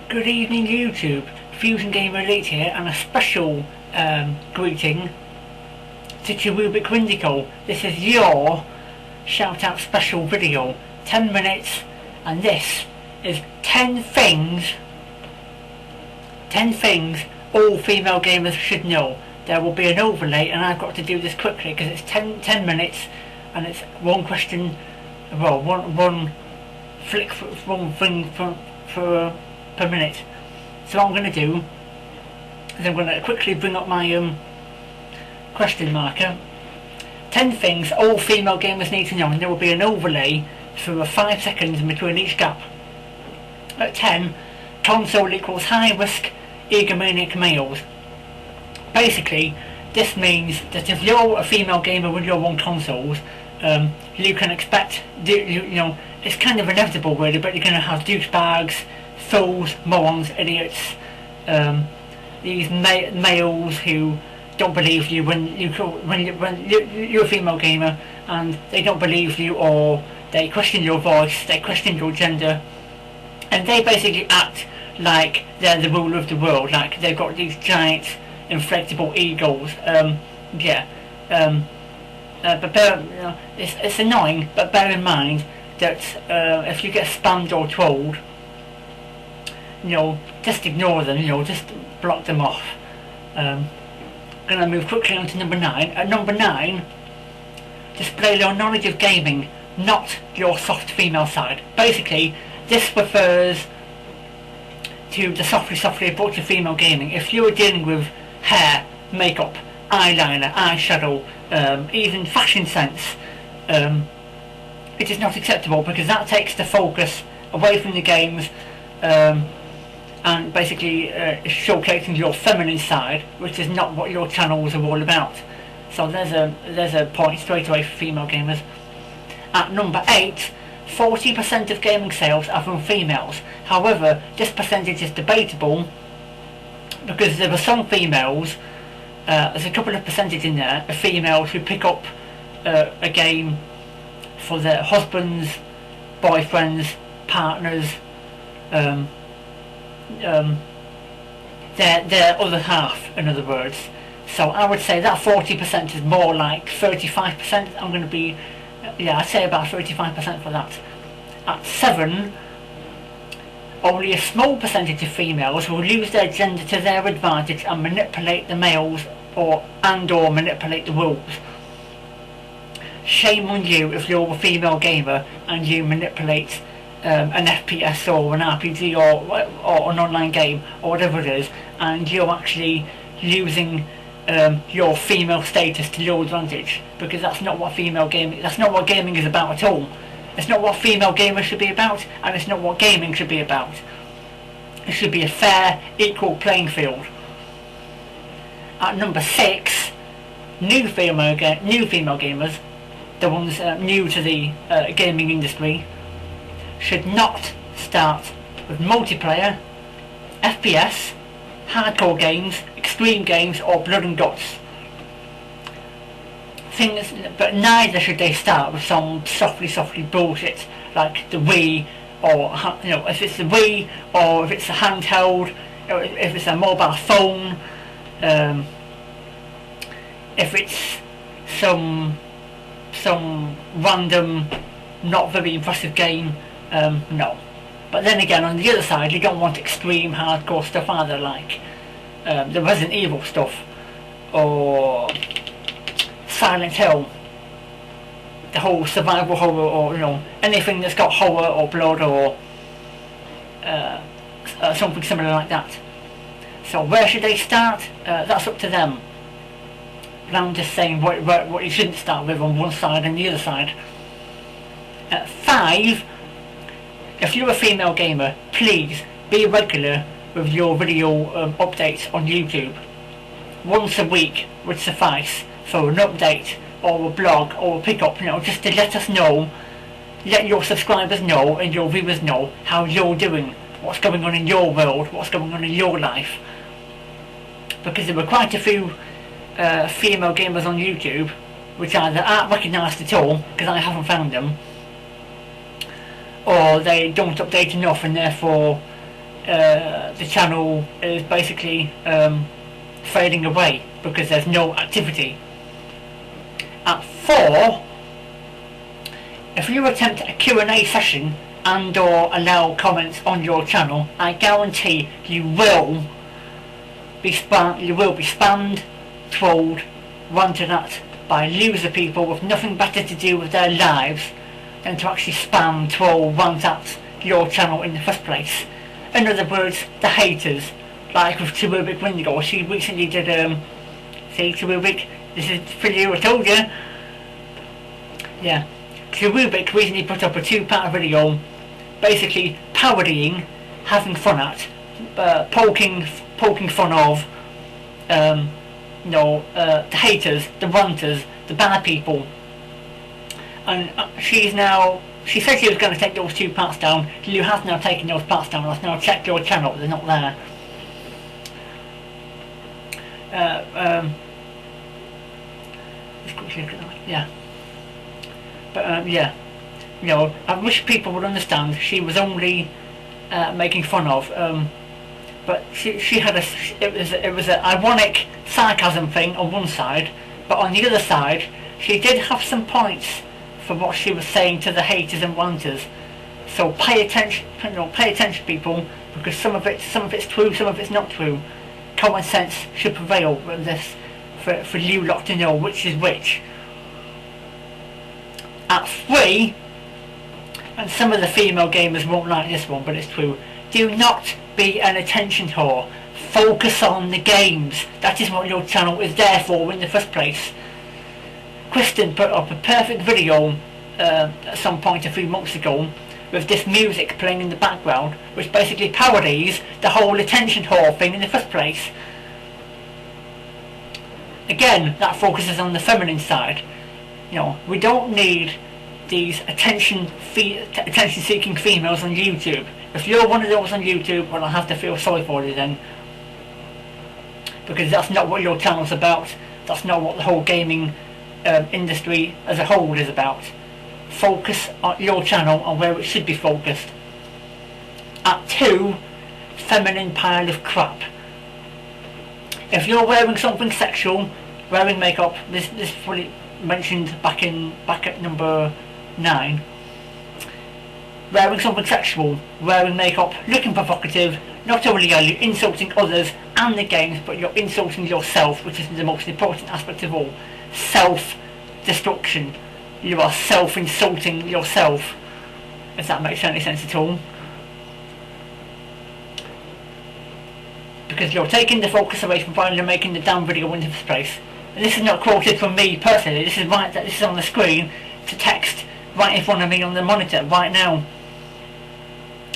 Good evening YouTube, Fusion Gamer Elite here, and a special greeting to Cherubicwindigo. This is your shout out special video, 10 minutes, and this is 10 things all female gamers should know. There will be an overlay and I've got to do this quickly because it's 10 minutes and it's one question, well, one flick, one thing per minute. So what I'm going to do is I'm going to quickly bring up my question marker. 10 things all female gamers need to know, and there will be an overlay for 5 seconds in between each gap. At 10, console equals high risk egomaniac males. Basically, this means that if you're a female gamer with your own consoles, you can expect, you know, it's kind of inevitable really, but you're going to have douchebags, fools, morons, idiots, these males who don't believe you when you're a female gamer, and they don't believe you, or they question your voice, they question your gender, and they basically act like they're the ruler of the world, like they've got these giant inflatable egos. But it's annoying, but bear in mind that if you get spammed or trolled, just ignore them, just block them off. I'm going to move quickly on to number 9. At number 9, display your knowledge of gaming, not your soft female side. Basically, this refers to the softly approach to female gaming. If you are dealing with hair, makeup, eyeliner, eyeshadow, even fashion sense, it is not acceptable because that takes the focus away from the games, and basically showcasing your feminine side, which is not what your channels are all about. So there's a point straight away for female gamers. At number 8, 40% of gaming sales are from females. However, this percentage is debatable because there are some females, there's a couple of percentage in there, of females who pick up a game for their husbands, boyfriends, partners, their other half, in other words. So I would say that 40% is more like 35%. I'm going to be, I'd say about 35% for that. At 7, only a small percentage of females will use their gender to their advantage and manipulate the males or manipulate the rules. Shame on you if you're a female gamer and you manipulate an FPS or an RPG or an online game or whatever it is, and you're actually using your female status to your advantage, because that's not what gaming is about at all. It's not what female gamers should be about, and it's not what gaming should be about. It should be a fair, equal playing field. At number 6, new female gamers, the ones new to the gaming industry, should not start with multiplayer, FPS, hardcore games, extreme games, or blood and guts. But neither should they start with some softly bullshit like the Wii, or if it's the Wii, or if it's a handheld, or if it's a mobile phone, if it's some random, not very impressive game. No. But then again, on the other side, you don't want extreme hardcore stuff either, like the Resident Evil stuff, or Silent Hill, the whole survival horror, or anything that's got horror or blood or something similar like that. So where should they start? That's up to them. But I'm just saying what you shouldn't start with on one side and the other side. 5, if you're a female gamer, please be regular with your video updates on YouTube. Once a week would suffice for an update or a blog or a pickup, just to let us know, let your subscribers know and your viewers know how you're doing, what's going on in your world, what's going on in your life. Because there were quite a few female gamers on YouTube which either aren't recognised at all because I haven't found them, or they don't update enough and therefore the channel is basically fading away because there's no activity. At 4, if you attempt a Q&A session and or allow comments on your channel, I guarantee you will be spammed, trolled, ranted at by loser people with nothing better to do with their lives than to actually spam, troll, rant at your channel in the first place. In other words, the haters, like with Cherubicwindigo. She recently did, see Cherubic, this is for you, I told you. Yeah, Cherubic recently put up a 2-part video, basically parodying, having fun at, poking fun of, the haters, the ranters, the bad people. And she said she was going to take those 2 parts down. You have now taken those parts down. Let's now check your channel, they're not there. Let's quickly look at that. Yeah. But yeah, I wish people would understand she was only making fun of. But she had it was an ironic sarcasm thing on one side, but on the other side, she did have some points for what she was saying to the haters and ranters. So pay attention, people, because some of it's true, some of it's not true. Common sense should prevail with this, for you lot to know which is which. At 3, and some of the female gamers won't like this one, but it's true. Do not be an attention whore. Focus on the games. That is what your channel is there for in the first place. Kristen put up a perfect video at some point a few months ago with this music playing in the background, which basically parodies the whole attention whore thing in the first place. Again, that focuses on the feminine side. We don't need these attention-seeking females on YouTube. If you're one of those on YouTube, well, I have to feel sorry for you then, because that's not what your channel's about. That's not what the whole gaming industry as a whole is about. Focus on your channel on where it should be focused. At 2, feminine pile of crap. If you're wearing something sexual, wearing makeup, this fully mentioned back at number 9. Wearing something sexual, wearing makeup, looking provocative, not only are you insulting others and the games, but you're insulting yourself, which is the most important aspect of all. Self-destruction. You are self-insulting yourself, if that makes any sense at all. Because you're taking the focus away from why you're making the damn video in the first place. And this is not quoted from me personally, this is on the screen to text right in front of me on the monitor right now.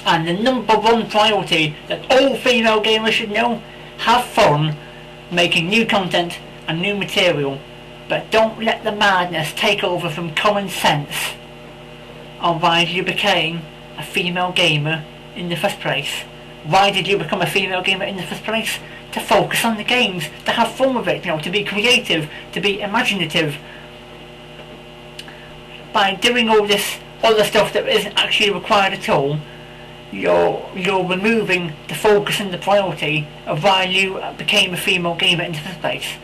And the number 1 priority that all female gamers should know: have fun making new content and new material, but don't let the madness take over from common sense on why you became a female gamer in the first place. Why did you become a female gamer in the first place? To focus on the games, to have fun with it, to be creative, to be imaginative. By doing all this other stuff that isn't actually required at all, you're removing the focus and the priority of why you became a female gamer in the first place.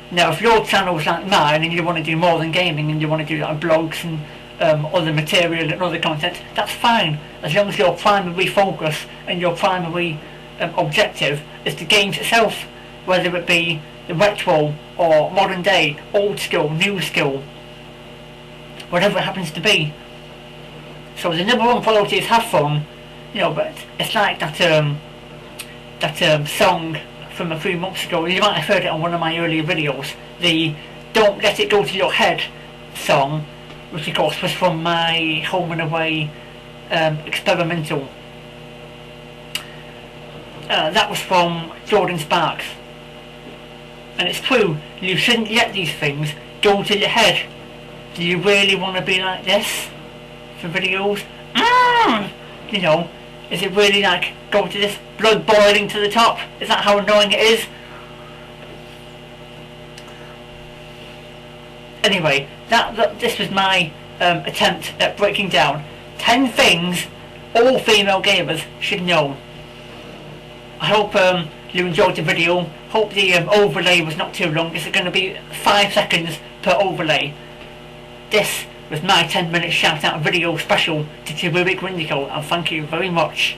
Now, if your channel's like mine and you want to do more than gaming and you want to do like blogs and other material and other content, that's fine, as long as your primary focus and your primary objective is the games itself, whether it be the retro or modern day, old school, new school, whatever it happens to be. So the number 1 priority is have fun, but it's like that song from a few months ago. You might have heard it on one of my earlier videos, the "Don't Let It Go to Your Head" song, which of course was from my Home and Away experimental. That was from Jordan Sparks. And it's true, you shouldn't let these things go to your head. Do you really want to be like this for videos? Is it really like go to this blood boiling to the top? Is that how annoying it is? Anyway, this was my attempt at breaking down 10 things all female gamers should know. I hope you enjoyed the video. Hope the overlay was not too long. This is going to be 5 seconds per overlay. This was my 10-minute shout out video special to Cherubicwindigo, and thank you very much.